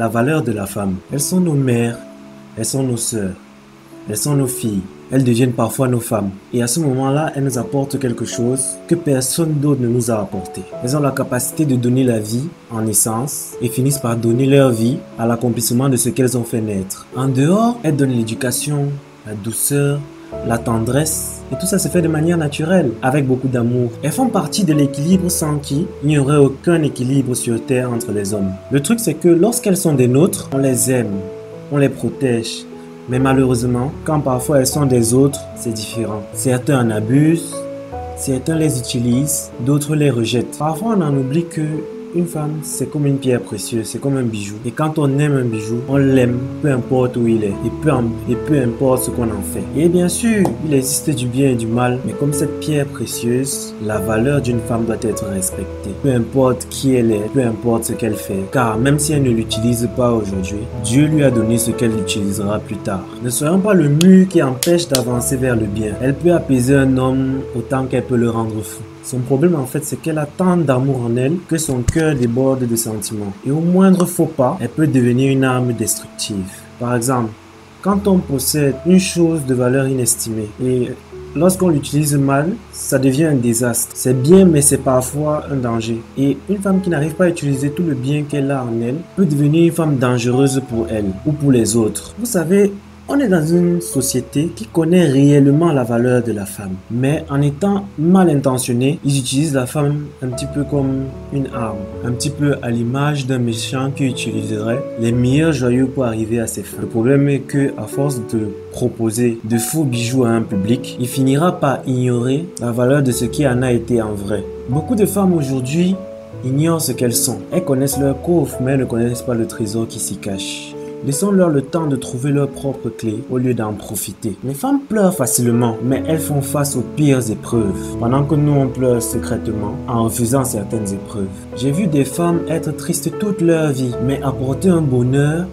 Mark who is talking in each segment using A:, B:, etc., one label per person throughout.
A: la valeur de la femme. Elles sont nos mères, elles sont nos sœurs, elles sont nos filles. Elles deviennent parfois nos femmes. Et à ce moment-là, elles nous apportent quelque chose que personne d'autre ne nous a apporté. Elles ont la capacité de donner la vie en essence et finissent par donner leur vie à l'accomplissement de ce qu'elles ont fait naître. En dehors, elles donnent l'éducation, la douceur, la tendresse. Et tout ça se fait de manière naturelle, avec beaucoup d'amour. Elles font partie de l'équilibre sans qui il n'y aurait aucun équilibre sur Terre entre les hommes. Le truc, c'est que lorsqu'elles sont des nôtres, on les aime, on les protège. Mais malheureusement, quand parfois elles sont des autres, c'est différent. Certains en abusent, certains les utilisent, d'autres les rejettent. Parfois on en oublie que une femme, c'est comme une pierre précieuse, c'est comme un bijou. Et quand on aime un bijou, on l'aime, peu importe où il est, et peu importe ce qu'on en fait. Et bien sûr, il existe du bien et du mal, mais comme cette pierre précieuse, la valeur d'une femme doit être respectée. Peu importe qui elle est, peu importe ce qu'elle fait. Car même si elle ne l'utilise pas aujourd'hui, Dieu lui a donné ce qu'elle utilisera plus tard. Ne soyons pas le mur qui empêche d'avancer vers le bien. Elle peut apaiser un homme autant qu'elle peut le rendre fou. Son problème en fait, c'est qu'elle a tant d'amour en elle que son cœur déborde de sentiments. Et au moindre faux pas, elle peut devenir une arme destructive. Par exemple, quand on possède une chose de valeur inestimée et lorsqu'on l'utilise mal, ça devient un désastre. C'est bien, mais c'est parfois un danger. Et une femme qui n'arrive pas à utiliser tout le bien qu'elle a en elle peut devenir une femme dangereuse pour elle ou pour les autres. Vous savez, on est dans une société qui connaît réellement la valeur de la femme. Mais en étant mal intentionnés, ils utilisent la femme un petit peu comme une arme. Un petit peu à l'image d'un méchant qui utiliserait les meilleurs joyaux pour arriver à ses fins. Le problème est que à force de proposer de faux bijoux à un public, il finira par ignorer la valeur de ce qui en a été en vrai. Beaucoup de femmes aujourd'hui ignorent ce qu'elles sont. Elles connaissent leur coffre, mais elles ne connaissent pas le trésor qui s'y cache. Laissons-leur le temps de trouver leurs propres clés au lieu d'en profiter. Les femmes pleurent facilement, mais elles font face aux pires épreuves, pendant que nous on pleure secrètement en refusant certaines épreuves. J'ai vu des femmes être tristes toute leur vie, mais apporter un bonheur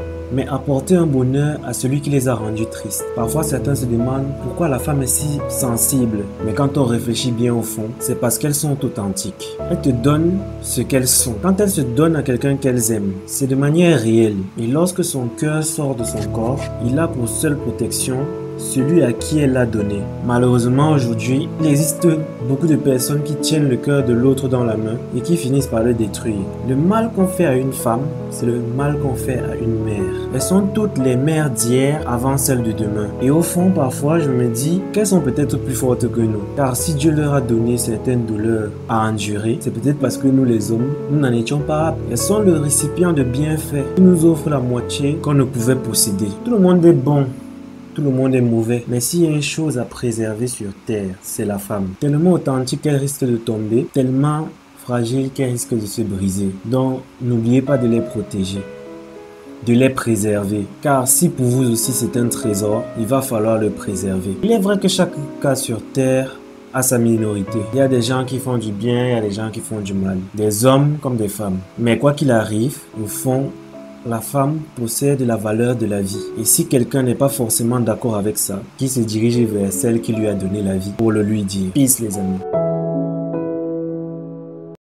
A: à celui qui les a rendus tristes. Parfois, certains se demandent pourquoi la femme est si sensible. Mais quand on réfléchit bien au fond, c'est parce qu'elles sont authentiques. Elles te donnent ce qu'elles sont. Quand elles se donnent à quelqu'un qu'elles aiment, c'est de manière réelle. Et lorsque son cœur sort de son corps, il a pour seule protection celui à qui elle l'a donné. Malheureusement, aujourd'hui, il existe beaucoup de personnes qui tiennent le cœur de l'autre dans la main et qui finissent par le détruire. Le mal qu'on fait à une femme, c'est le mal qu'on fait à une mère. Elles sont toutes les mères d'hier avant celles de demain. Et au fond, parfois, je me dis qu'elles sont peut-être plus fortes que nous. Car si Dieu leur a donné certaines douleurs à endurer, c'est peut-être parce que nous les hommes, nous n'en étions pas aptes. Elles sont le récipient de bienfaits qui nous offrent la moitié qu'on ne pouvait posséder. Tout le monde est bon. Tout le monde est mauvais. Mais s'il y a une chose à préserver sur Terre, c'est la femme. Tellement authentique qu'elle risque de tomber, tellement fragile qu'elle risque de se briser. Donc, n'oubliez pas de les protéger, de les préserver. Car si pour vous aussi c'est un trésor, il va falloir le préserver. Il est vrai que chaque cas sur Terre a sa minorité. Il y a des gens qui font du bien, il y a des gens qui font du mal. Des hommes comme des femmes. Mais quoi qu'il arrive, au fond, la femme possède la valeur de la vie. Et si quelqu'un n'est pas forcément d'accord avec ça, qu'il se dirige vers celle qui lui a donné la vie pour le lui dire. Peace les amis.